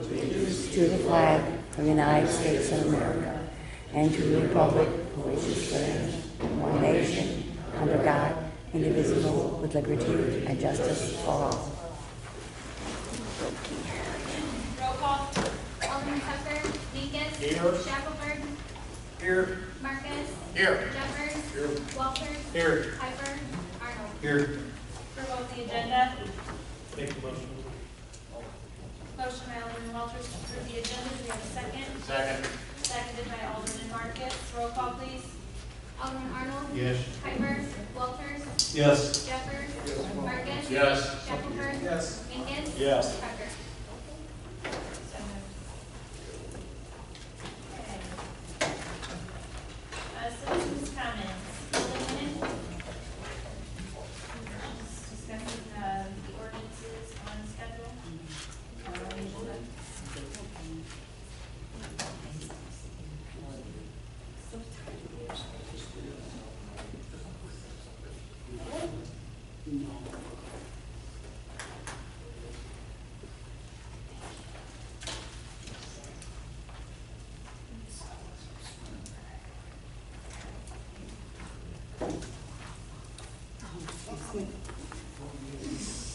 allegiance to the flag of the United States of America and to the republic for which it stands, one nation, under God, indivisible, with liberty and justice for all. Roll call. Alderman Tucker. Minkus. Here. Shackelford. Here. Marcus. Here. Jeffers. Here. Walters. Here. Piper. Arnold. Here. For both the agenda. Make the motion. Motion by Alderman Walters to approve the agenda. Do we have a second? Second. Seconded by Alderman Marcus. Roll call, please. Alderman Arnold. Yes. Piper. Walters. Yes. Jeffers. Marcus. Yes. Shackelford. Yes. Minkus. Yes. Tucker. So moved. Okay. Citizens' comments. Alderman. Discussing the ordinances on schedule.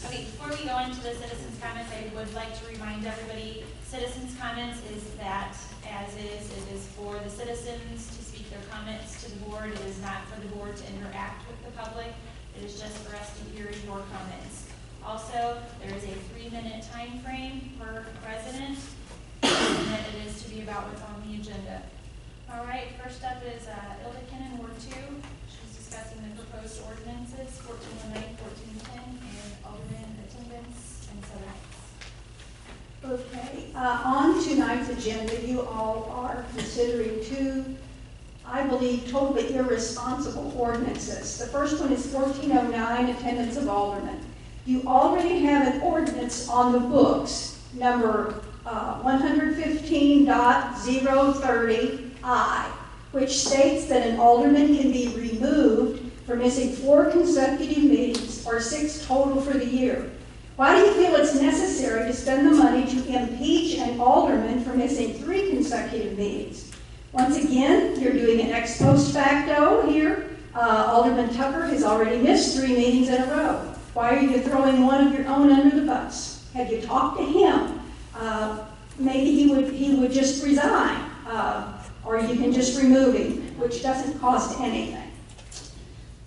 Okay, before we go into the citizens' comments, I would like to remind everybody, citizens' comments is that, as is, it is for the citizens to speak their comments to the board. It is not for the board to interact with the public. It is just for us to hear your comments. Also, there is a 3-minute time frame per resident, and that it is to be about what's on the agenda. All right, first up is Ilda Kinnan, Ward 2. She's discussing the proposed ordinances, 1409, 1410, and Alderman attendance and Southern Heights. Okay, on tonight's agenda, you all are considering two, I believe, totally irresponsible ordinances. The first one is 1409, attendance of aldermen. You already have an ordinance on the books, number 115.030I, which states that an alderman can be removed for missing 4 consecutive meetings or 6 total for the year. Why do you feel it's necessary to spend the money to impeach an alderman for missing 3 consecutive meetings? Once again, you're doing an ex post facto here. Alderman Tucker has already missed 3 meetings in a row. Why are you throwing one of your own under the bus? Have you talked to him? Maybe he would just resign, or you can just remove him, which doesn't cost anything.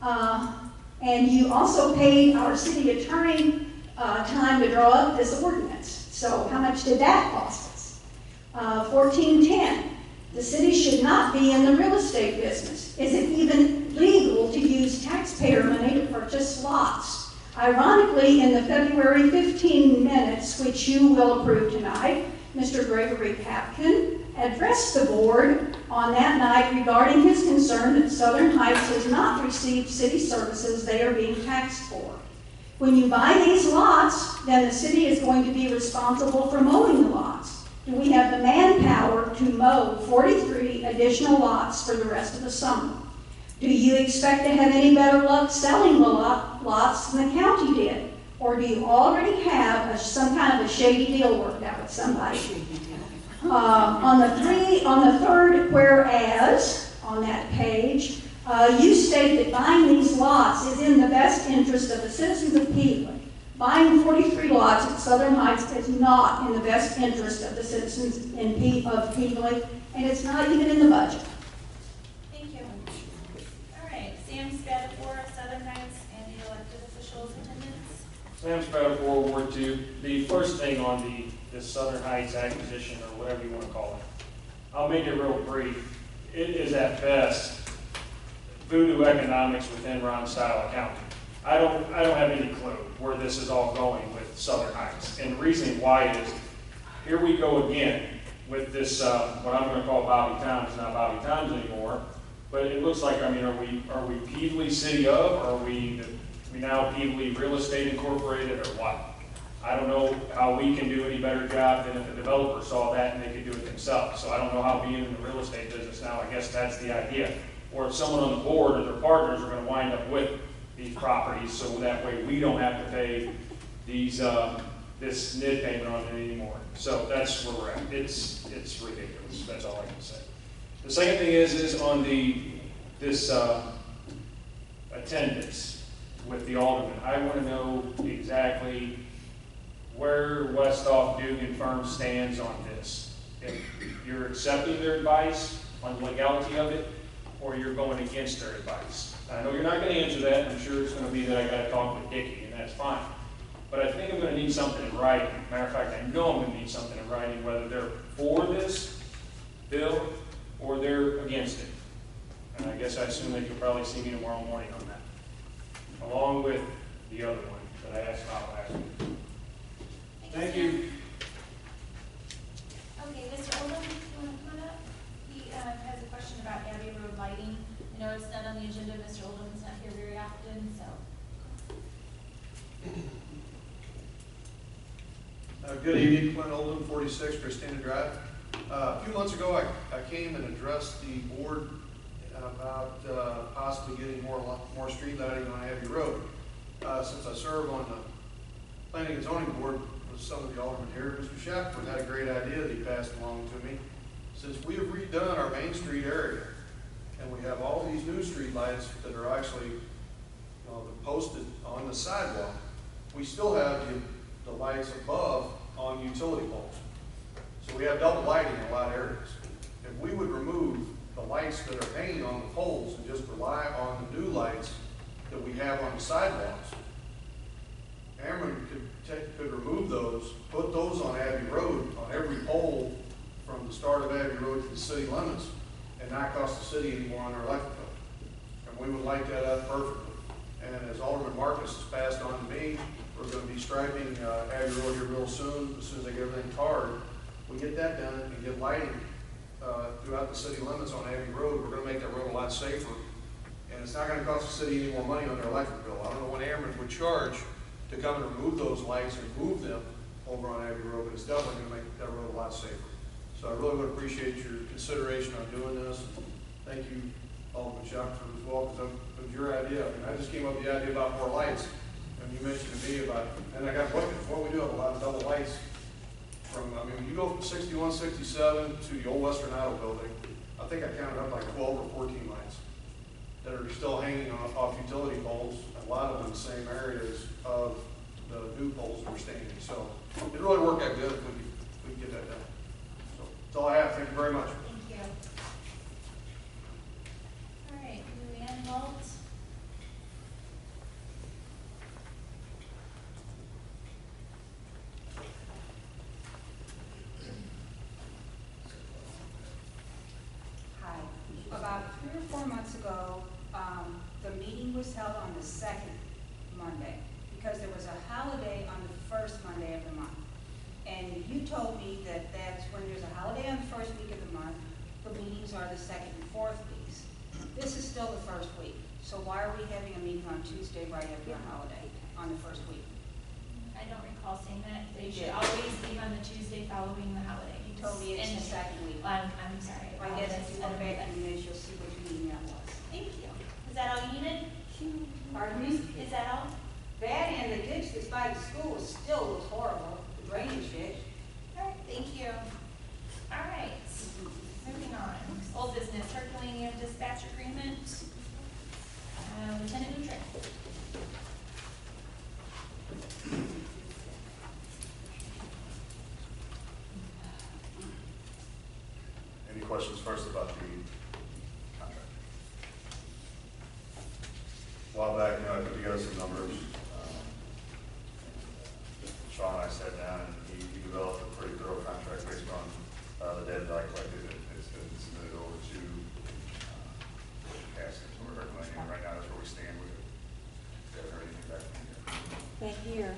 And you also paid our city attorney time to draw up this ordinance. So how much did that cost us? 1410. The city should not be in the real estate business. Is it even legal to use taxpayer money to purchase lots? Ironically, in the February 15 minutes, which you will approve tonight, Mr. Gregory Papkin addressed the board on that night regarding his concern that Southern Heights has not received city services they are being taxed for. When you buy these lots, then the city is going to be responsible for mowing the lots. Do we have the manpower to mow 43 additional lots for the rest of the summer? Do you expect to have any better luck selling the lots than the county did? Or do you already have some kind of a shady deal worked out with somebody? On the third whereas, on that page, you state that buying these lots is in the best interest of the citizens of Peabody. Buying 43 lots at Southern Heights is not in the best interest of the citizens of Peabody, and it's not even in the budget. Thank you. All right, Sam Spatafora, Southern Heights, and the elected officials' attendance. Sam Spatafora, Ward 2. The first thing on the Southern Heights acquisition, or whatever you want to call it, I'll make it real brief. It is at best voodoo economics within Ron-style accounting. I don't have any clue where this is all going with Southern Heights. And the reason why is, here we go again with this, what I'm going to call Bobby Towns. It's not Bobby Towns anymore, but it looks like, I mean, are we Peabody City of, or are we now Peabody Real Estate Incorporated, or what? I don't know how we can do any better job than if the developer saw that and they could do it themselves. So I don't know how being in the real estate business now, I guess that's the idea. Or if someone on the board or their partners are going to wind up with these properties, so that way we don't have to pay these this NID payment on it anymore. So that's where we're at. It's ridiculous. That's all I can say. The second thing is on this attendance with the alderman. I want to know exactly where Westhoff, Duke, and Firm stands on this. If you're accepting their advice on the legality of it, or you're going against their advice. I know you're not going to answer that. I'm sure it's going to be that I got to talk with Dickie, and that's fine. But I think I'm going to need something in writing. Matter of fact, I know I'm going to need something in writing, whether they're for this bill or they're against it. And I guess I assume that you'll probably see me tomorrow morning on that, along with the other one that I asked about last week. Thank you. Okay, Mr. Oldham, do you want to come up? He has a question about Abbey Road lighting. I know it's not on the agenda. Mr. Oldham's not here very often, so. Good evening, Clint Oldham, 46 Christina Drive. A few months ago, I came and addressed the board about possibly getting more street lighting on Abbey Road. Since I serve on the Planning and Zoning Board with some of the aldermen here, Mr. Shepard had a great idea that he passed along to me. Since we have redone our Main Street area, and we have all these new street lights that are actually posted on the sidewalk, we still have the lights above on utility poles. So we have double lighting in a lot of areas. If we would remove the lights that are hanging on the poles and just rely on the new lights that we have on the sidewalks, Ameren could remove those, put those on Abbey Road, on every pole from the start of Abbey Road to the city limits, and not cost the city any more on their electric bill. And we would light that up perfectly. And as Alderman Marcus has passed on to me, we're going to be striping Abbey Road here real soon as I get everything tarred. We get that done and get lighting throughout the city limits on Abbey Road. We're going to make that road a lot safer. And it's not going to cost the city any more money on their electric bill. I don't know what Ameren would charge to come and remove those lights and move them over on Abbey Road, but it's definitely going to make that road a lot safer. So I really would appreciate your consideration on doing this. Thank you, Alderman Shepard, as well, because it was your idea. I mean, I just came up with the idea about more lights, and you mentioned to me about, and I got looking, what we do have a lot of double lights from, I mean, when you go from 61, 67 to the old Western Auto building, I think I counted up like 12 or 14 lights that are still hanging off utility poles, and a lot of them in the same areas of the new poles that we're standing. So it really worked out good if we can get that done. So that's all I have. Thank you very much. Thank you. All right, Luann Walt. Hi. About 3 or 4 months ago, the meeting was held on the second Monday because there was a holiday on the first Monday of the month. And you told me that that's when there's a holiday on the first week of the month, the meetings are the second and fourth weeks. This is still the first week. So why are we having a meeting on Tuesday right after a holiday on the first week? I don't recall saying that. They should Yeah. always be on the Tuesday following the holiday. You told me it's the second week. I'm sorry. I guess if you I look don't back know in the minutes, you'll see which meeting that was. Thank you. Is that all you needed? Pardon me? Is that all? That and the ditch that's by the school still looks horrible, the drainage ditch. All right, thank you. All right, moving on. Old business, Herculaneum dispatch agreement. Lieutenant Nutrick. Any questions first about the contract? A while back, I put together some numbers. Sean and I sat down and he developed a pretty thorough contract based on the data that I collected. It's been submitted over to Cassidy, so we're recommending right now that's where we stand with it. Haven't heard anything back from you. Right here.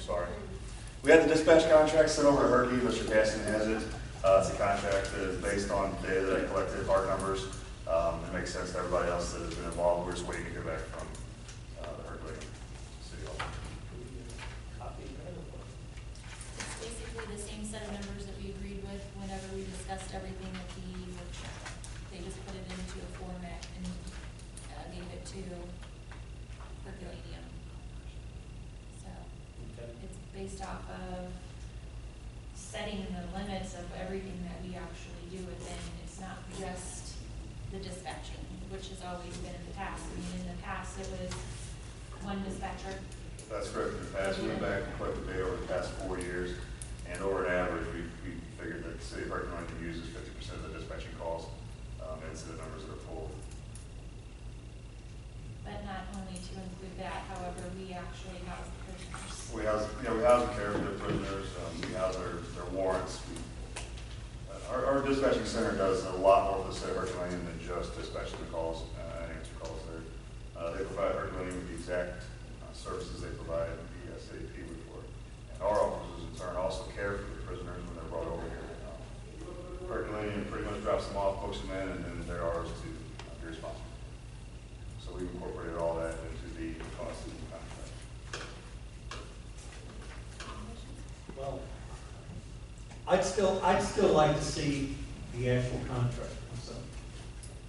Sorry. We had the dispatch contract sent over to Herky. Mr. Caston has it. It's a contract that is based on data that I collected, hard numbers. It makes sense to everybody else that has been involved. We're just waiting to hear back from the Herky City Hall. It's basically the same set of numbers that we agreed with whenever we discussed everything at the workshop. They just put it into a format and gave it to Herculaneum. So Okay. it's based off of setting the limits of everything that we actually do within. It's not just the dispatching, which has always been in the past. I mean, in the past, it was one dispatcher. That's correct. In the past, we went back and collected data over the past 4 years, and over an average, we figured that the city of Herculean uses 50% of the dispatching calls, incident numbers that are pulled. But not only to include that, however, we actually house the prisoners. We house and care for the prisoners, we house their warrants. Our dispatching center does a lot more for the city of Herculean than just dispatching the calls, and answer calls there. They provide Herculean with the exact services they provide the city of Peewee for. And our officers in turn also care for the prisoners when they're brought over here. Herculean pretty much drops them off, books them in, and then they're ours to be responsible. So we incorporated all that into the cost of the contract. Well, I'd still like to see the actual contract myself,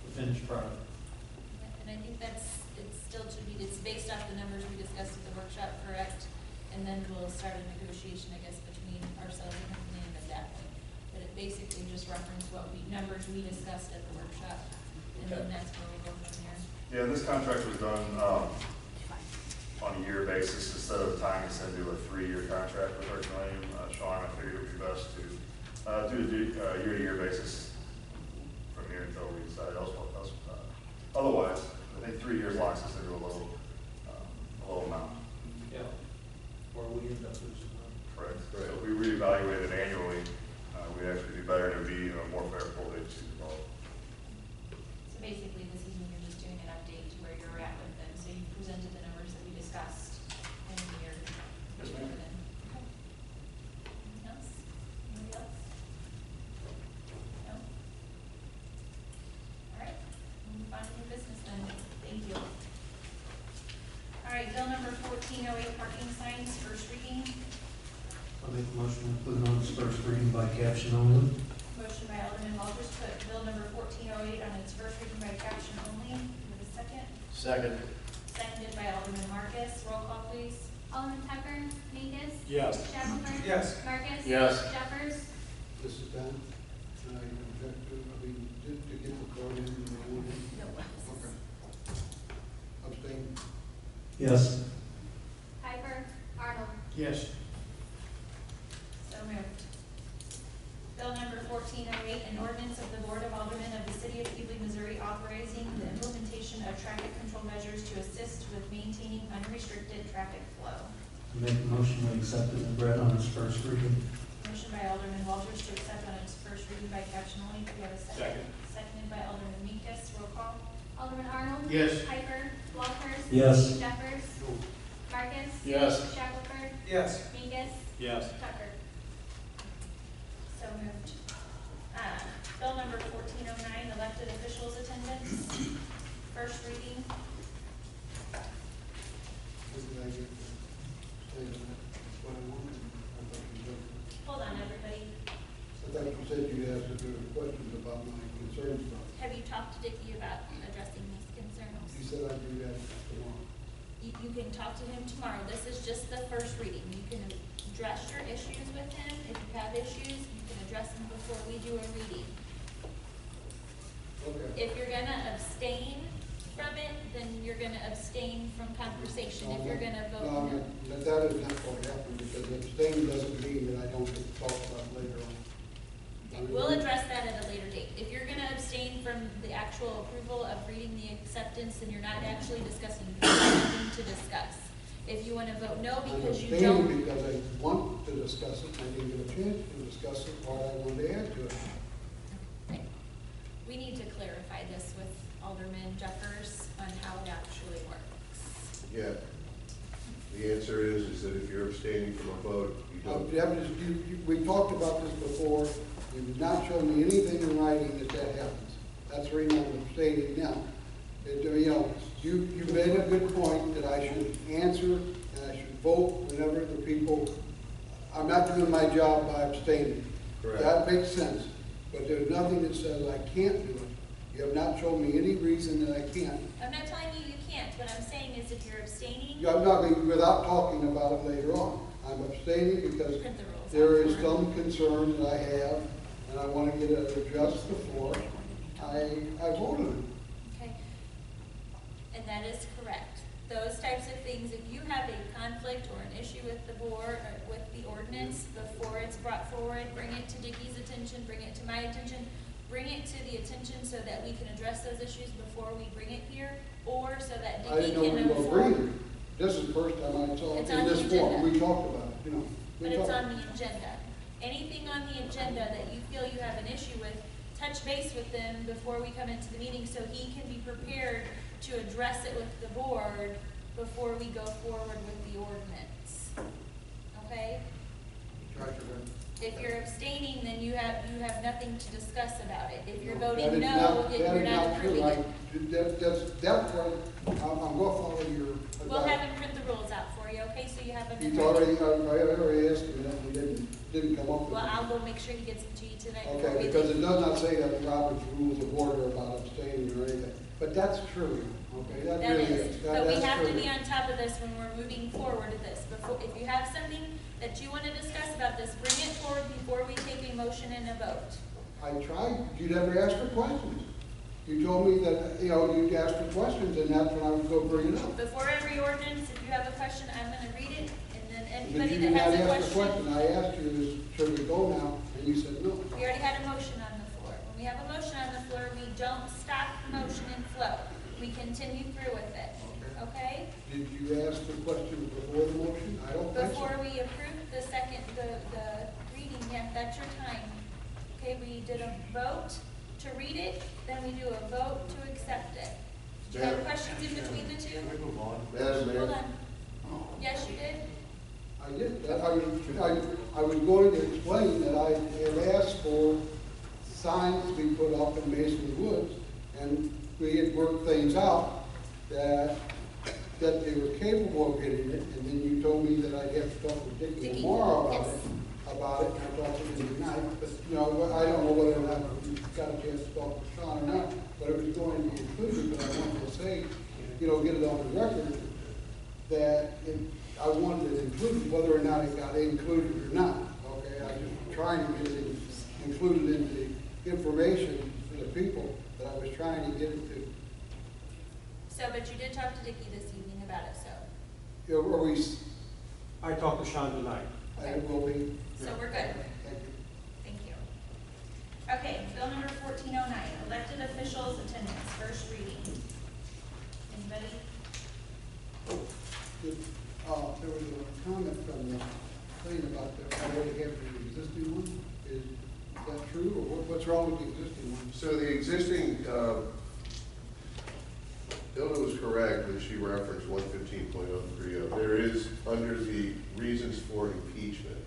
the finished product. And I think it's still to be, it's based off the numbers we discussed at the workshop, correct? And then we'll start a negotiation, I guess, between ourselves and Herculean at that point. But it basically just referenced numbers we discussed at the workshop, and then that's where we go from there. Yeah, this contract was done on a year basis instead of tying us into a 3-year contract with Herculean. Sean, I figured it would be best to do a year-to-year basis from here until we decide else. Otherwise, I think 3 years locks us into a low amount. Yeah. Or we end up losing money. Correct. So if we reevaluate it annually, we'd actually do better and it would be a more fair pool to involved. So basically, this evening, you're just doing an update to where you're at with them. So you presented the numbers that we discussed in the year. Yes, ma'am. Okay. Anything else? Anybody else? No? All right, we'll move on to new business then. Thank you. All right, bill number 1408, parking signs, first reading. I'll make a motion to put it on its first reading by caption only. Motion by Alderman Walters to put bill number 1408 on its first reading by caption only. With a second. Second. Seconded by Alderman Marcus. Roll call, please. Alderman Tucker, Mingus. Yes. Shackelford. Yes. Marcus. Yes. Jeffers. This is done. I object to, to get the vote in. No. Okay. Abstain. Yes. Piper. Arnold. Yes. So moved. Bill number 1408, an ordinance of the Board of Aldermen of the City of Peewee, Missouri, authorizing the implementation of traffic control measures to assist with maintaining unrestricted traffic flow. Make a motion to accept it and read on its first reading. Motion by Alderman Walters to accept on its first reading by caption only. Do we have a second? Seconded by Alderman Minkus. Roll call. Alderman Arnold. Yes. Piper. Walters. Yes. Jeffers. Marcus. Yes. Shackelford. Yes. Mingus. Yes. Tucker. So moved. Bill number 1409, elected officials attendance. First reading. Did I get the statement? That's what I wanted. I thought you said, Hold on, everybody. I thought you said you'd ask if there were questions about my concerns about it. Have you talked to Dickie about addressing these concerns? You said I'd do that tomorrow. You can talk to him tomorrow. This is just the first reading. You can address your issues with him. If you have issues, you can address them before we do a reading. Okay. If you're gonna abstain from it, then you're gonna abstain from conversation. If you're gonna vote No, no. that is not what happened, because abstaining doesn't mean that I don't get to talk about it later on. I mean, We'll address that at a later date. If you're gonna abstain from the actual approval of reading the acceptance, then you're not actually discussing, you have nothing to discuss. If you wanna vote no because you I'm don't. abstaining because I want to discuss it, I didn't get a chance to discuss it, what I wanted to add to it. Okay. We need to clarify this with Alderman Jeffers on how it actually works. Yeah. The answer is that if you're abstaining from a vote, you don't. We talked about this before, you've not shown me anything in writing that happens. That's the reason I'm abstaining now. You made a good point that I should answer and I should vote whenever the people, I'm not doing my job by abstaining. Correct. That makes sense, but there's nothing that says I can't do it. You have not shown me any reason that I can't. I'm not telling you you can't. What I'm saying is if you're abstaining, I'm not, without talking about it later on. I'm abstaining because Print the rules there out is for some concern that I have, and I want to get it addressed before I vote on Okay, and that is correct. Those types of things, if you have a conflict or an issue with the board, or with the ordinance, before it's brought forward, bring it to Dickie's attention, bring it to my attention, bring it to the attention so that we can address those issues before we bring it here, or so that it. I Dickie didn't know can we were inform. bringing it. This is the first time I saw it It's in on the this form. agenda. We talked about it, you know. We But it's talked. on the agenda. Anything on the agenda that you feel you have an issue with, touch base with them before we come into the meeting so he can be prepared to address it with the board before we go forward with the ordinance. Okay? Try to run. If you're abstaining, then you have nothing to discuss about it. If you're That voting is no, not- then that you're is not true. approving it. That's what, I'm going to follow your advice. We'll have him print the rules out for you, okay? So you have them. in He's writing. already, I already asked him that, he didn't come up with Well, it. I'll go make sure he gets them to you tonight. before Okay, we because leave. it does not say that in Robert's Rules of Order about abstaining or anything, but that's true, okay, that That really is, is. but we That's have to true. be on top of this when we're moving forward with this. Before, if you have something that you want to discuss about this, bring it forward before we take a motion and a vote. I tried, you never asked for questions. You told me that, you know, you'd ask for questions, and that's when I would go bring it up. Before every ordinance, if you have a question, I'm going to read it, and then But anybody you that did not has a ask the question. question, I asked you, should we go now, and you said no. We already had a motion on the floor. When we have a motion on the floor, we don't stop the motion and flow. We continue through with it, okay? Did you ask the question before the motion? I don't think so. Before we approve the second, the reading, yeah, that's your time. Okay, we did a vote to read it, then we do a vote to accept it. Do you have questions in between the two? Madam Mayor, Hold on. Yes, you did? I did. I was going to explain that I had asked for signs to be put up in Mason Woods, and we had worked things out that they were capable of getting it, and then you told me that I'd have to talk with Dickie Dickie, tomorrow about yes. it, and I talked to him tonight, but, you know, I don't know whether or not you got a chance to talk with Sean or not, but it was going to be included, but I wanted to say, you know, get it on the record, that I wanted it included, whether or not it got included or not, okay? I just trying to get it included in the information for the people that I was trying to get it to. So, but you did talk to Dickie this evening about it, so, You know, or we, I talked to Sean tonight. I will be. so we're good. Thank you. Thank you. Okay, bill number 1409, elected officials attendance, first reading. Anybody? There was a comment from the thing about the, already having the existing one. Is that true, or what's wrong with the existing one? so the existing, Hilda was correct when she referenced 115.030. There is, under the reasons for impeachment,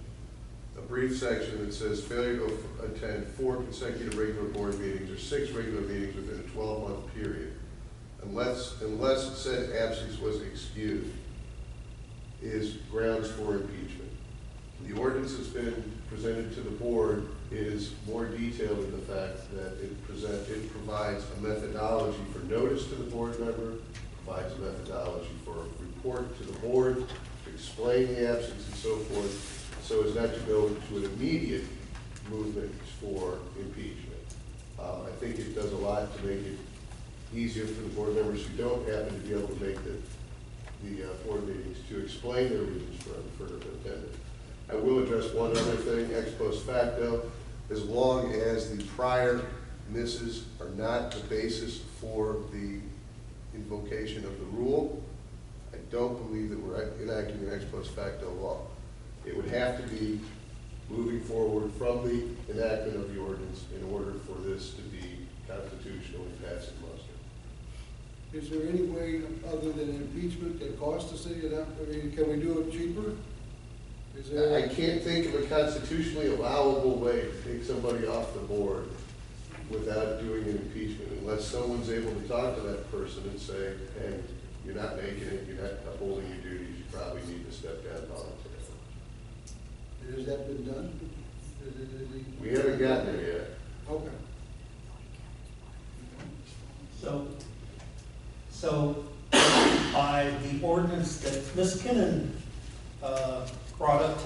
a brief section that says failure to attend 4 consecutive regular board meetings or 6 regular meetings within a 12-month period, unless said absence was excused, is grounds for impeachment. The ordinance that's been presented to the board is more detailed in the fact that it provides a methodology for notice to the board member, provides a methodology for a report to the board, to explain the absence and so forth, so as not to go into an immediate movement for impeachment. I think it does a lot to make it easier for the board members who don't happen to be able to make the board meetings to explain their reasons for attendance. I will address one other thing, ex post facto. As long as the prior misses are not the basis for the invocation of the rule, I don't believe that we're enacting an ex post facto law. It would have to be moving forward from the enactment of the ordinance in order for this to be constitutional and pass it muster. Is there any way other than impeachment that costs the city enough? I mean, can we do it cheaper? Is there? I can't think of a constitutionally allowable way to take somebody off the board without doing an impeachment, unless someone's able to talk to that person and say, hey, you're not making it, you're not upholding your duties, you probably need to step down voluntarily. Has that been done? We haven't gotten there yet. Okay. So by the ordinance that Ms. Kinnon brought up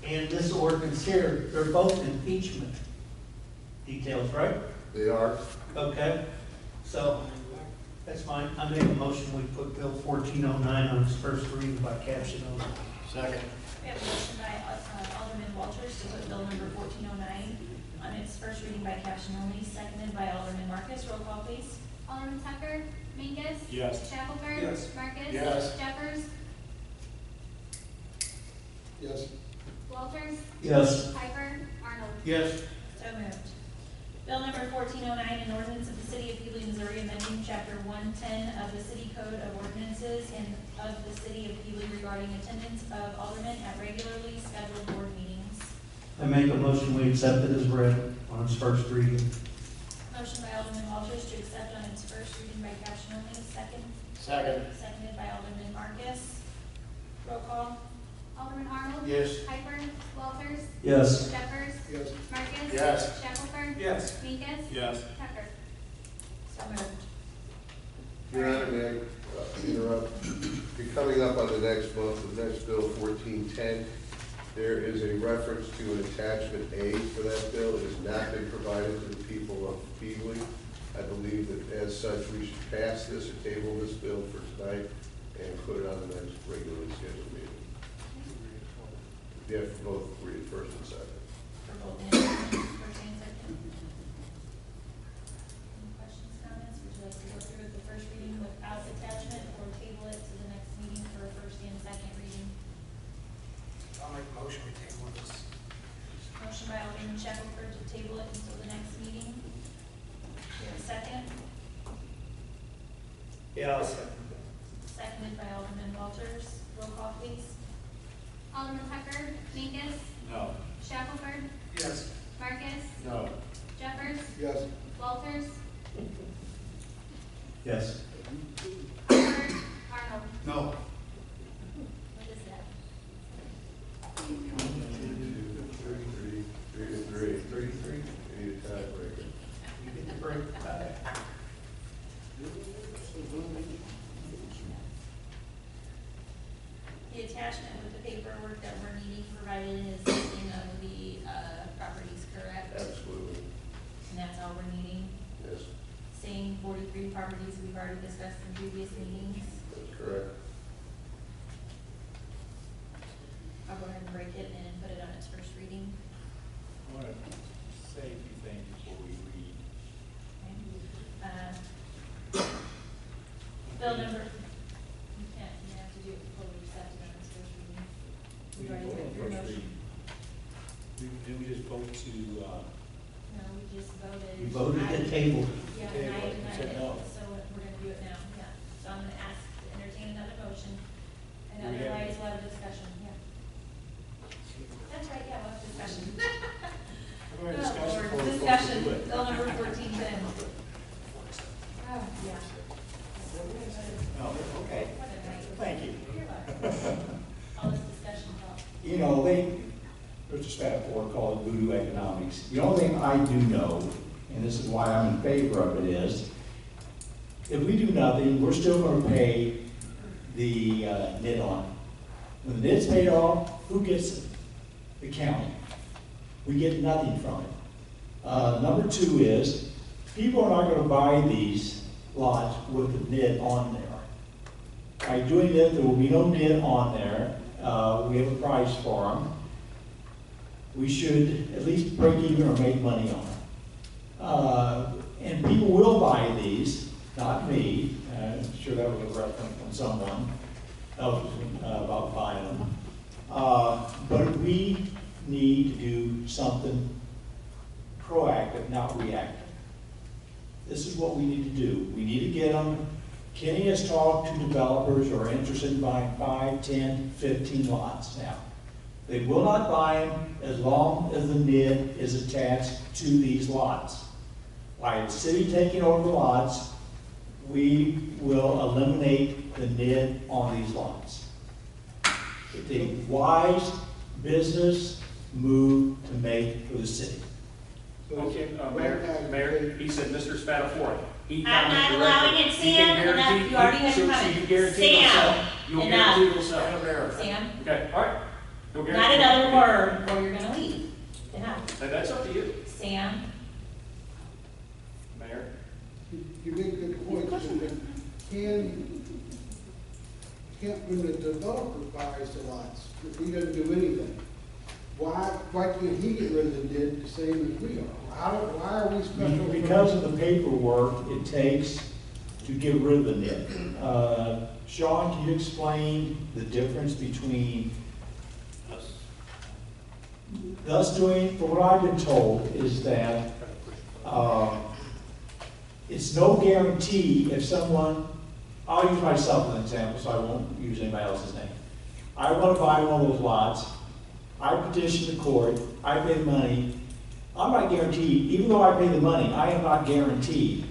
and this ordinance here, they're both impeachment details, right? They are. Okay, so that's fine. I make a motion, we put Bill 1409 on its first reading by caption only. Second. We have a motion by Alderman Walters to put bill number 1409 on its first reading by caption only, seconded by Alderman Marcus. Roll call, please. Alderman Tucker, Mingus. Yes. Shackelford. Yes. Marcus. Yes. Jeffers. Yes. Walters. Yes. Piper. Arnold. Yes. So moved. Bill number 1409, an ordinance of the City of Healy, Missouri, amending Chapter 110 of the City Code of Ordinances and of the City of Healy regarding attendance of aldermen at regularly scheduled board meetings. I make a motion, we accept it as read on its first reading. Motion by Alderman Walters to accept on its first reading by caption only, second. Second. Seconded by Alderman Marcus. Roll call. Alderman Arnold. Yes. Piper. Walters. Yes. Jeffers. Yes. Marcus. Yes. Shackelford. Yes. Mingus. Yes. Tucker. So moved. Your Honor, may I interrupt? Be coming up on the next month, the next bill, 1410. There is a reference to an attachment A for that bill. It has not been provided to the people of Feedley. I believe that as such, we should pass this or table this bill for tonight and put it on the next regularly scheduled meeting. Yeah, for both, read it first and second. For both first and second. Any questions, comments? Would you like to go through the first reading without attachment or table it to the next meeting for a first and second reading? I'll make a motion, we table this. Motion by Alderman Shackelford to table it until the next meeting. Do you have a second? Yeah, I'll second. Seconded by Alderman Walters. Roll call, please. Alderman Tucker. Mingus. No. Shackelford. Yes. Marcus. No. Jeffers. Yes. Walters. Yes. Piper. Arnold. No. What is that? 33. We need a tiebreaker. You get the break back. The attachment with the paperwork that we're needing provided is listing of the properties, correct? Absolutely. And that's all we're needing? Yes, Same 43 properties we've already discussed in previous meetings? that's correct. I'll go ahead and break it and put it on its first reading. I want to say a few things before we read. Bill number, you have to do it before we accept it on its first reading. We've already went through First motion. reading. Did we just vote to, No, we just voted. You voted to table. Yeah, Table and I it. You said denied no. it, so we're gonna do it now, yeah. So I'm gonna ask to entertain another motion, and Do we have- otherwise we'll have a discussion, yeah. That's right, yeah, we'll have discussion. we're going to discuss Oh, before Lord, we discussion, vote to do it. bill number 1410. Oh, yeah. No, okay. What a night. Thank you. You're welcome. All this discussion talk. You know, there's a stat board called voodoo economics. The only thing I do know, and this is why I'm in favor of it, is if we do nothing, we're still gonna pay the NIT on it. When the NIT's paid off, who gets it? The county. We get nothing from it. Number two is, people are not gonna buy these lots with the NIT on there. By doing that, there will be no NIT on there. We have a price for them. We should at least break even or make money on it. And people will buy these, not me. I'm sure that was a reference from someone else about buying them. But we need to do something proactive, not reactive. This is what we need to do. We need to get them. Kenny has talked to developers who are interested in buying 5, 10, 15 lots now. They will not buy them as long as the NID is attached to these lots. By the city taking over the lots, we will eliminate the NID on these lots. It's a wise business move to make for the city. Okay, Mayor, he said Mr. Spatafora. He I'm not commented allowing directly. it, He can Sam. guarantee- Enough. You already had your so comment. you guarantee Sam, yourself. You'll enough. guarantee yourself. Sam, Okay, all right. You'll not guarantee- another or you're gonna leave. Yeah. And that's up to you, Sam? Mayor. You make good points, and when the developer buys the lots, if he doesn't do anything, why can't he get rid of the deed the same as we are? Why are we special? Because of the paperwork it takes to get rid of the NID. Sean, can you explain the difference between us doing, from what I've been told, is that it's no guarantee if someone, I'll use myself as an example, so I won't use anybody else's name. I want to buy one of those lots, I petition the court, I pay the money, I'm not guaranteed, even though I pay the money, I am not guaranteed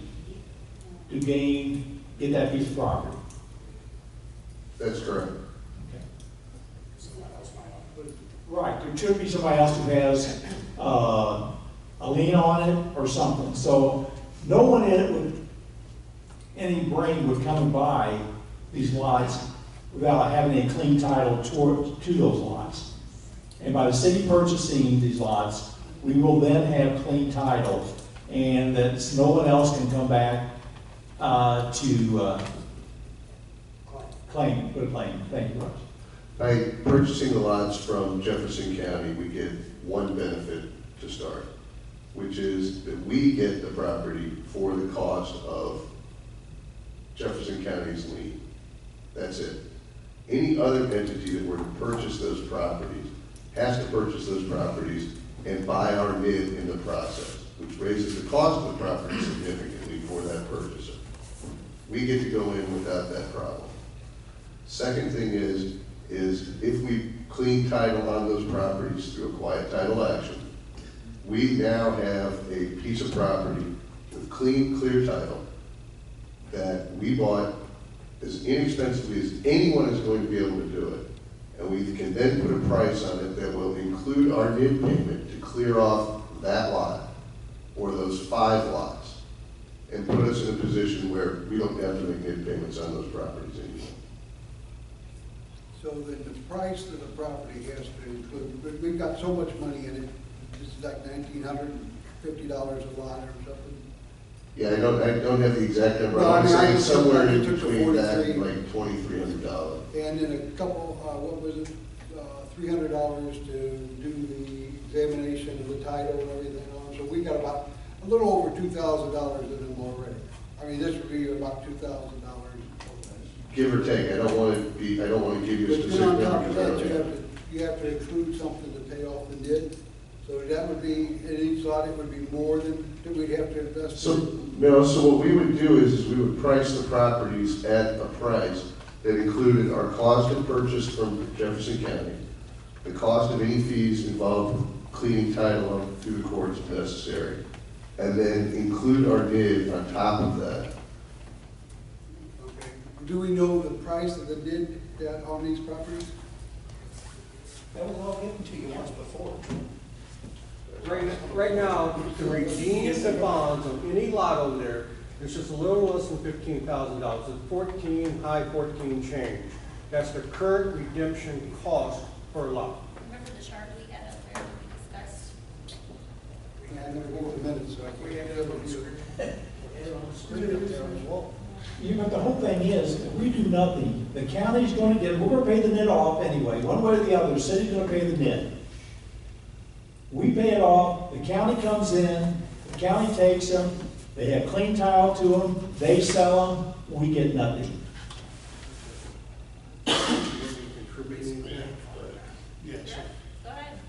to get that piece of property. That's correct. Right, there should be somebody else who has a lien on it or something. So no one in it with any brain would come and buy these lots without having a clean title to those lots. And by the city purchasing these lots, we will then have clean title, and that no one else can come back to claim, put a claim. Thank you, Russ. By purchasing the lots from Jefferson County, we get one benefit to start, which is that we get the property for the cost of Jefferson County's lien. That's it. Any other entity that were to purchase those properties has to purchase those properties and buy our NID in the process, which raises the cost of the property significantly for that purchaser. We get to go in without that problem. Second thing is if we clean title on those properties through a quiet title action, we now have a piece of property with clean, clear title that we bought as inexpensively as anyone is going to be able to do it. And we can then put a price on it that will include our NID payment to clear off that lot or those 5 lots and put us in a position where we don't have to make NID payments on those properties anymore. So that the price of the property has to include, but we've got so much money in it, it's like $1,950 a lot or something. Yeah, I don't have the exact number. Well, I'm saying just somewhere looked in at it, between took the that and 43. like $2,300. And then a couple, what was it, $300 to do the examination of the title and everything on. So we got about a little over $2,000 in them already. I mean, this would be about $2,000. Give or take. I don't want to give you a But specific then on number. top of because I that, don't have- you have to include something to pay off the NID. So that would be, in each lot, it would be more than, that we'd have to invest So, in. no, so what we would do is we would price the properties at a price that included our cost of purchase from Jefferson County, the cost of any fees involved with cleaning title up through the courts if necessary, and then include our NID on top of that. Okay. Do we know the price of the NID on these properties? That was all given to you once before. Right now, to redeem the bonds on any lot over there, it's just a little less than $15,000. It's 14, high 14 change. That's the current redemption cost per lot. Remember the chart we had up there that we discussed? Yeah, I never got the minutes, so I can't have it. Yeah, but the whole thing is, if we do nothing, the county's going to get, we're going to pay the NID off anyway, one way or the other, the city's going to pay the NID. We pay it off, the county comes in, the county takes them, they have clean title to them, they sell them, we get nothing. Contributing there? Yes. Go ahead.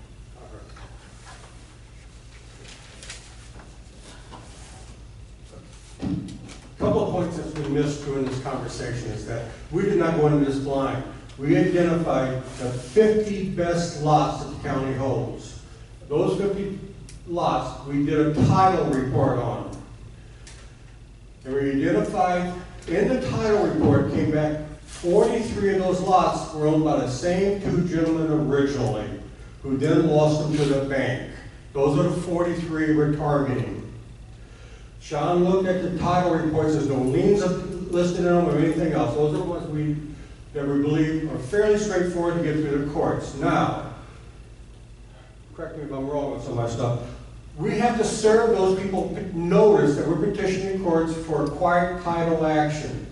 Couple of points that's been missed during this conversation is that we did not go into this blind. We identified the 50 best lots that the county holds. Those 50 lots, we did a title report on. And we identified, in the title report, came back 43 of those lots were owned by the same 2 gentlemen originally, who then lost them to the bank. Those are the 43 we're targeting. Sean looked at the title reports, there's no liens listed in them or anything else. Those are the ones that we believe are fairly straightforward to get through the courts. Now, correct me if I'm wrong on some of my stuff, we have to serve those people notice that we're petitioning courts for a quiet title action.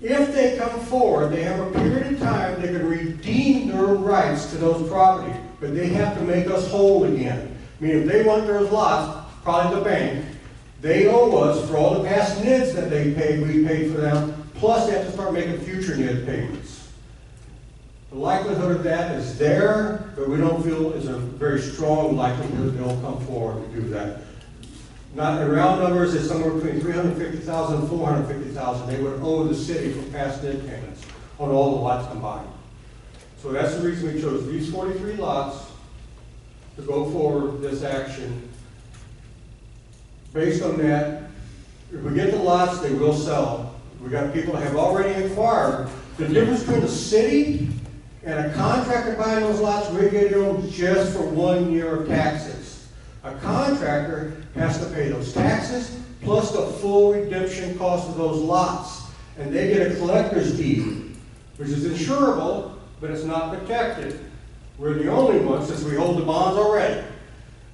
If they come forward, they have a period of time they can redeem their rights to those properties, but they have to make us whole again. I mean, if they want those lots, probably the bank, they owe us for all the past NIDs that they paid, we paid for them, plus they have to start making future NID payments. The likelihood of that is there, but we don't feel is a very strong likelihood they'll come forward to do that. Not in round numbers, it's somewhere between $350,000 and $450,000 they would owe the city for past NID payments on all the lots combined. So that's the reason we chose these 43 lots to go forward with this action. Based on that, if we get the lots, they will sell. We got people that have already inquired. The difference between the city and a contractor buying those lots, we're getting them just for 1 year of taxes. A contractor has to pay those taxes plus the full redemption cost of those lots. And they get a collector's deed, which is insurable, but it's not protected. We're the only ones, since we hold the bonds already,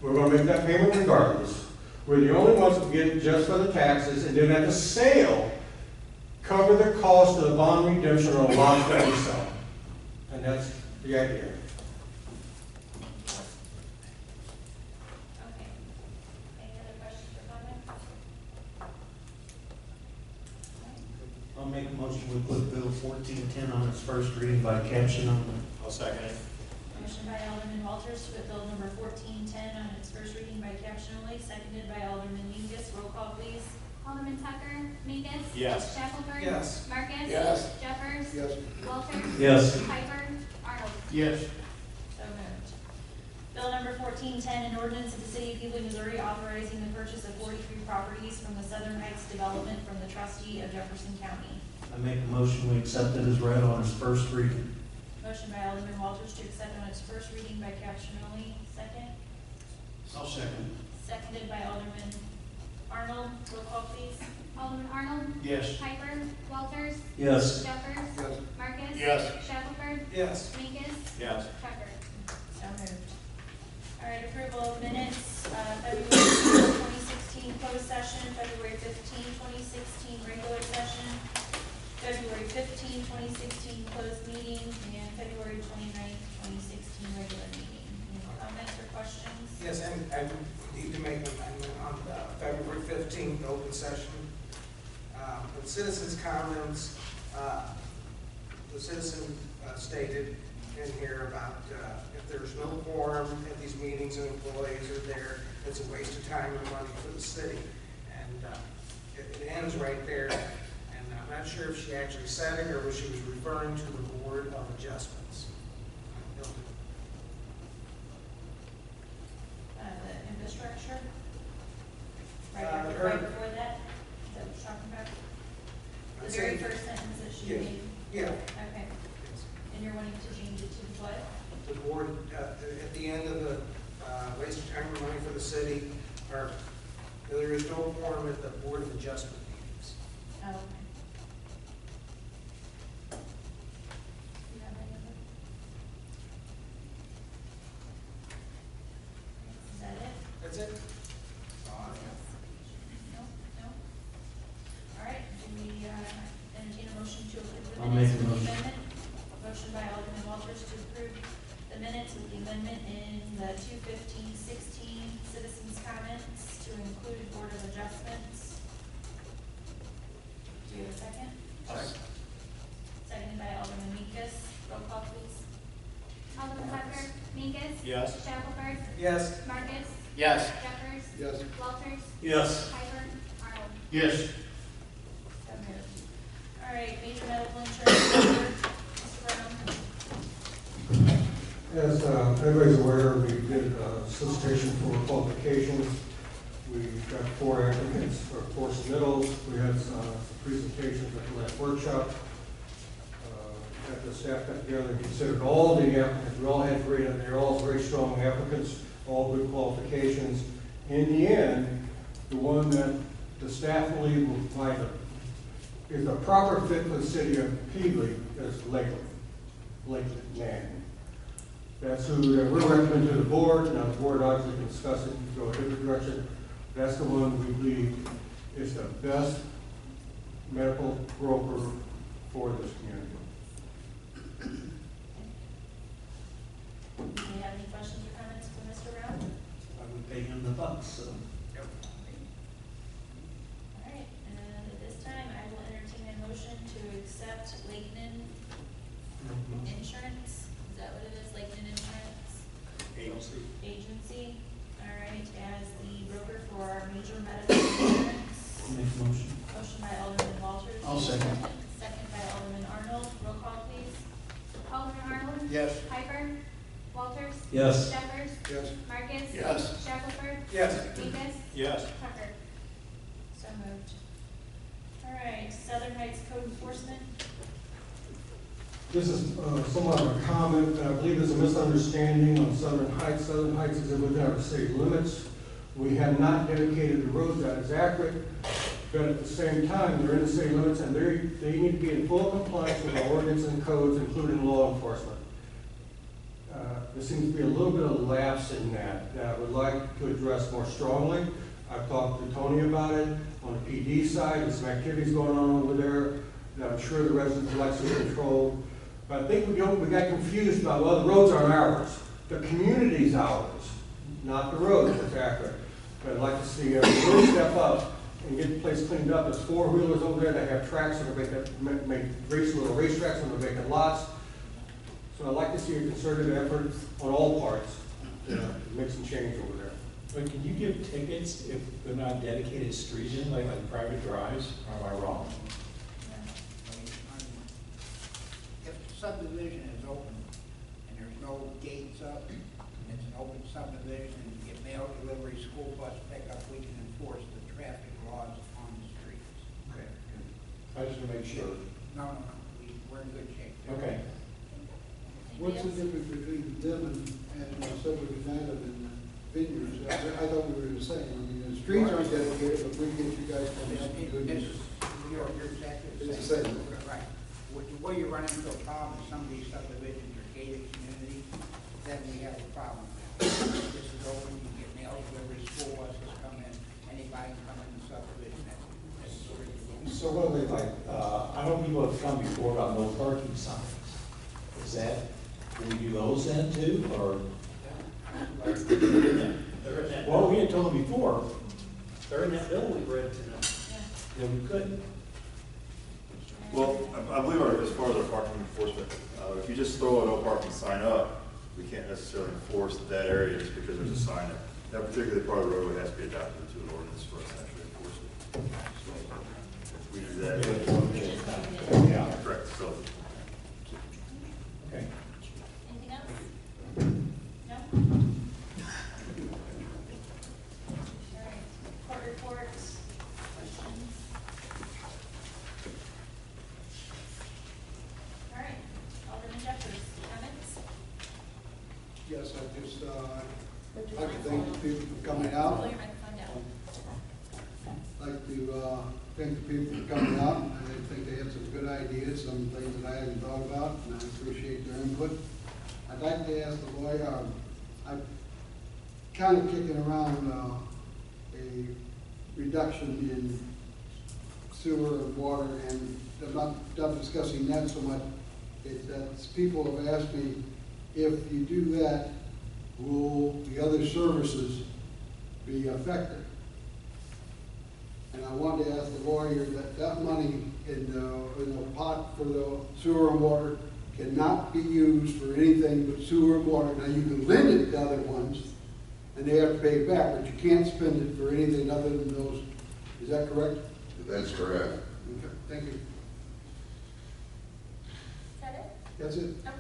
we're going to make that payment regardless. We're the only ones who get it just for the taxes, and then at the sale, cover the cost of the bond redemption on the lots that we sell. And that's the idea. Okay. Any other questions or comments? I'll make a motion, we put Bill 1410 on its first reading by caption only. I'll second it. Motion by Alderman Walters to put bill number 1410 on its first reading by caption only, seconded by Alderman Mingus. Roll call, please. Alderman Tucker, Mingus. Yes. Shackelford. Yes. Marcus. Yes. Jeffers. Yes. Walters. Yes. Piper. Arnold. Yes. So moved. Bill number 1410, an ordinance of the City of Peabody, Missouri, authorizing the purchase of 43 properties from the Southern Heights Development from the trustee of Jefferson County. I make a motion, we accept it as read on its first reading. Motion by Alderman Walters to accept on its first reading by caption only. Second. I'll second. Seconded by Alderman Arnold. Roll call, please. Alderman Arnold. Yes. Piper. Walters. Yes. Jeffers. Yes. Marcus. Yes. Shackelford. Yes. Mingus. Yes. Tucker. So moved. All right, approval of minutes, February 2016 closed session, February 15, 2016 regular session, February 15, 2016 closed meeting, and February 29, 2016 regular meeting. Any comments or questions? Yes, and I need to make an amendment on the February 15th open session. With citizens' comments, the citizen stated in here about if there's no quorum at these meetings and employees are there, it's a waste of time and money for the city. And it ends right there. And I'm not sure if she actually said it or if she was referring to the Board of Adjustments. The infrastructure? Right Uh, after, her- right before that? Is that what you're talking about? The I'd very say- first sentence that she Yeah. made? Yeah. Okay. And you're wanting to change it to what? The board, at the end of the waste of time and money for the city, or there is no quorum at the Board of Adjustment meetings. Oh, okay. You have any other? Is that it? That's it? No? No? All right, do we entertain a motion to approve the I'll minutes make a with the motion. amendment? Motion by Alderman Walters to approve the minutes with the amendment in the 2/15/16 citizens' comments to include Board of Adjustments. Do you have a second? Seconded by Alderman Minkus. Roll call, please. Alderman Tucker. Mingus. Yes. Shackelford. Yes. Marcus. Yes. Jeffers. Yes. Walters. Yes. Piper. Arnold. Yes. So moved. All right, major medical insurance report. Mr. Brown. As everybody's aware, we did a solicitation for qualifications. We got 4 applicants for 4 submittals. We had some presentations at the last workshop. At the staff got together and considered all the applicants. We all had they're all very strong applicants, all good qualifications. In the end, the one that the staff believe will find is a proper fit for the city of Peabody is Lakeland, Nan. That's who that we're recommending to the board. Now, the board obviously can discuss it and go a different direction. That's the one we believe is the best medical broker for this community. Do you have any questions or comments for Mr. Brown? I would pay him the bucks, so. All right, and at this time, I will entertain a motion to accept Lakeland Insurance. Is that what it is, Lakeland Insurance? Agency, all right, as the broker for our major medical insurance. I'll make a motion. Motion by Alderman Walters. I'll second. Second by Alderman Arnold. Roll call, please. Alderman Arnold. Yes. Piper. Walters. Yes. Jeffers. Yes. Marcus. Yes. Shackelford. Yes. Minkus. Yes. Tucker. So moved. All right, Southern Heights Code Enforcement. This is somewhat of a comment. I believe there's a misunderstanding on Southern Heights. Southern Heights is within our city limits. We have not dedicated the roads. That is accurate. But at the same time, they're in the city limits and they need to be in full compliance with our ordinance and codes, including law enforcement. There seems to be a little bit of lapse in that I would like to address more strongly. I've talked to Tony about it. On the PD side, there's some activities going on over there that I'm sure the residents would like some control. But I think we got confused about, well, the roads aren't ours. The community's ours, not the roads, that's accurate. But I'd like to see everybody step up and get the place cleaned up. There's four-wheelers over there that have tracks that make little racetracks on the vacant lots. So I'd like to see a concerted effort on all parts to make some change over there. But can you give tickets if they're not dedicated streets in, like private drives, or am I wrong? If the subdivision is open and there's no gates up, and it's an open subdivision, and you get mail delivery, school bus pickup, we can enforce the traffic laws on the streets. Okay. I just want to make sure. No, we're in good shape there. Okay. What's the difference between them and Silver United and Vineyards? I thought we were the same. I mean, the streets aren't dedicated, but we get you guys to help you good news. You're exactly the It's same. the same. Right. Where you run into a problem is some of these subdivisions are gated communities, then we have a problem. This is open, you get mail delivery, school buses come in, anybody can come in the subdivision. That's the way. So what are they like? I know people have come before about no parking signs. Is that, can we do those then too, or? Well, we had told them before. They're in that bill we read tonight. Yeah, we couldn't. Well, I believe as far as our parking enforcement, if you just throw a no parking sign up, we can't necessarily enforce that area just because there's a sign there. That particular part of the roadway has to be adapted to an ordinance for us to actually enforce it. So if we do that, Yeah. correct, so. Anything Okay. else? No? All right, court reports, questions? All right, Alderman Jeffers, comments? Yes, I just, I'd like to thank the people for coming out. Pull your microphone down. I'd like to thank the people for coming out. I think they had some good ideas, some things that I hadn't thought about, and I appreciate their input. I'd like to ask the lawyer, I'm kind of kicking around a reduction in sewer and water, and I'm not discussing that so much. It's that people have asked me, if you do that, will the other services be affected? And I wanted to ask the lawyer that money in the pot for the sewer and water cannot be used for anything but sewer and water. Now, you can lend it to other ones, and they have to pay it back, but you can't spend it for anything other than those. Is that correct? That's correct. Okay, thank you. Is that it? That's it. Nope.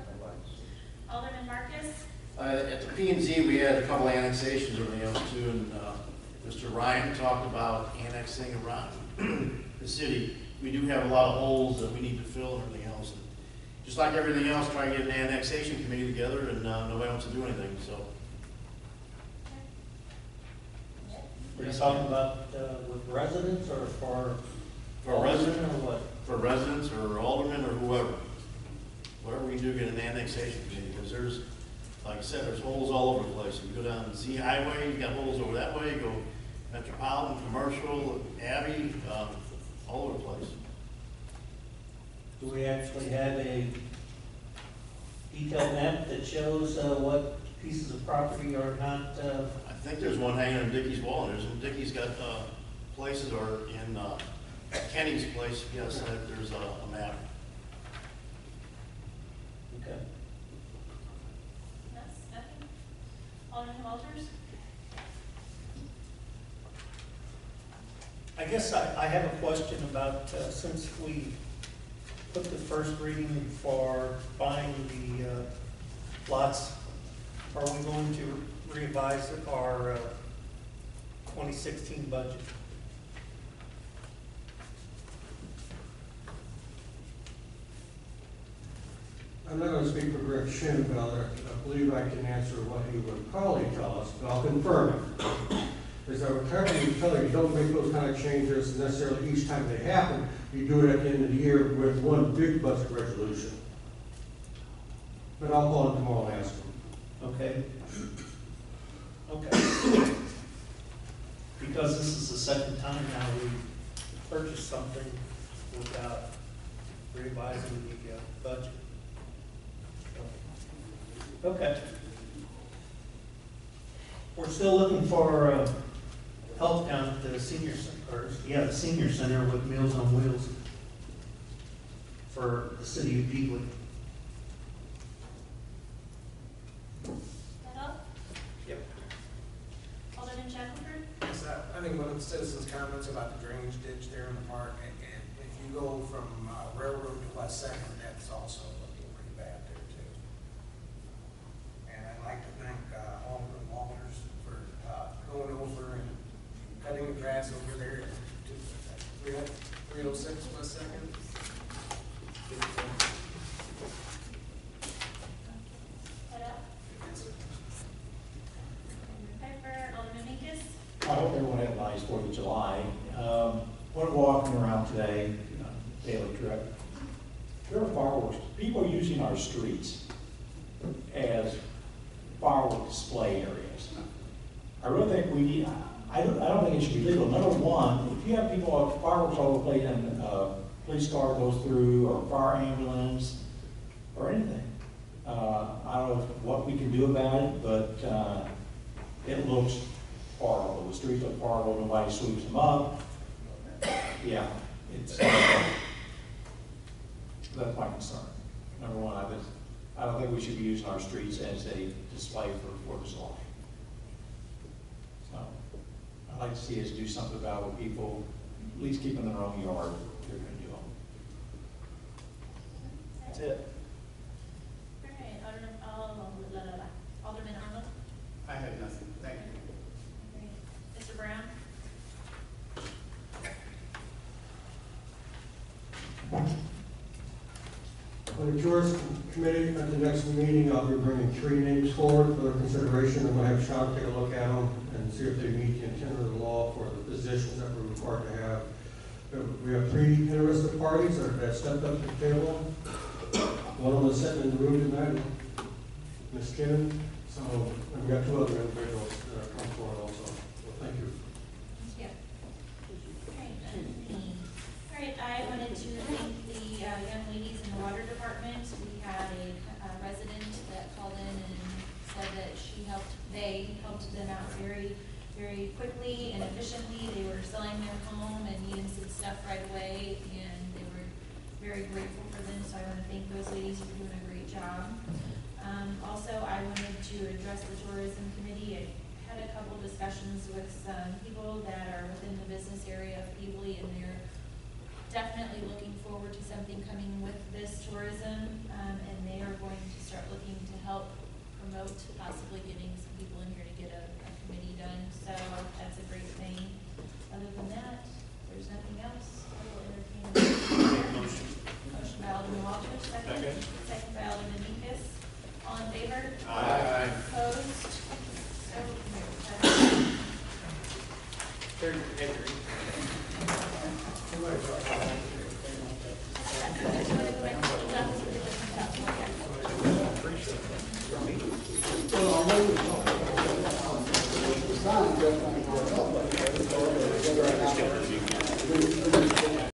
Alderman Marcus? At the P and Z, we had a couple annexations and everything else too, and Mr. Ryan talked about annexing around the city. We do have a lot of holes that we need to fill and everything else. And just like everything else, try and get an annexation committee together, and nobody wants to do anything, so. Are you talking about with residents or for residents or what? For residents or aldermen or whoever. Whatever we can do, get an annexation committee, because there's like I said, there's holes all over the place. You go down Z Highway, you got holes over that way, you go Metropolitan, Commercial, Abbey, all over the place. Do we actually have a detailed map that shows what pieces of property are not? I think there's one hanging on Dickie's wall, and Dickie's got places, or in Kenny's place, yes, there's a map. Okay. Yes, nothing? Alderman Walters? I guess I have a question about, since we put the first reading for buying the lots, are we going to revise our 2016 budget? I'm not going to speak for Greg Schinfelder. I believe I can answer what he would probably tell us, but I'll confirm it. Is that we're trying to tell you don't make those kind of changes necessarily each time they happen. You do it at the end of the year with one big budget resolution. But I'll call him tomorrow and ask him. Okay. Okay. Because this is the second time now we purchased something without revising the budget. Okay. We're still looking for help down at the senior center, the senior center with Meals on Wheels for the city of Beagley. That all? Yep. Alderman Shackelford? Yes, I think one of the citizens' comments about the drainage ditch there in the park, and if you go from Railroad to West Second, that's also looking pretty bad there too. And I'd like to thank Alderman Walters for going over and cutting the grass over there to 306 West Second. That all? Piper, Alderman Minkus? I hope everyone had a nice 4th of July. When walking around today, daily trip, there are fireworks. People are using our streets as firework display areas. I really think we need, I don't think it should be legal. Number one, if you have people, fireworks all over the place and a police car goes through, or fire ambulance, or anything. I don't know what we can do about it, but it looks horrible. The streets look horrible, nobody sweeps them up. Yeah, it's, that's my concern. Number one, I don't think we should be using our streets as a display for 4th of July. So, I'd like to see us do something about what people, at least keep in their own yard, if they're gonna do them. That's it. All right, Alderman Arnold? I have nothing, thank you. Okay. Mr. Brown? On the Tourism Committee, at the next meeting, I'll be bringing 3 names forward for their consideration. I'm going to have Sean take a look at them and see if they meet the intent of the law for the positions that we're required to have. We have 3 interested parties that stepped up to the table. One of them is sitting in the room tonight, Ms. Kinnon. So we've got 2 other individuals that are coming forward also. Well, thank you. Yeah. All right, I wanted to thank the young ladies in the water department. We had a resident that called in and said that they helped them out very, very quickly and efficiently. They were selling their home and needing some stuff right away, and they were very grateful for them, so I want to thank those ladies for doing a great job. Also, I wanted to address the tourism committee. I had a couple discussions with some people that are within the business area of Beagley, and they're definitely looking forward to something coming with this tourism, and they are going to start looking to help promote possibly getting some people in here to get a committee done, so that's a great thing. Other than that, if there's nothing else, I will entertain a motion. Motion by Alderman Walters, second by Alderman Minkus. All in favor? Aye. Opposed? So carried. that's not going to help. Whether or not-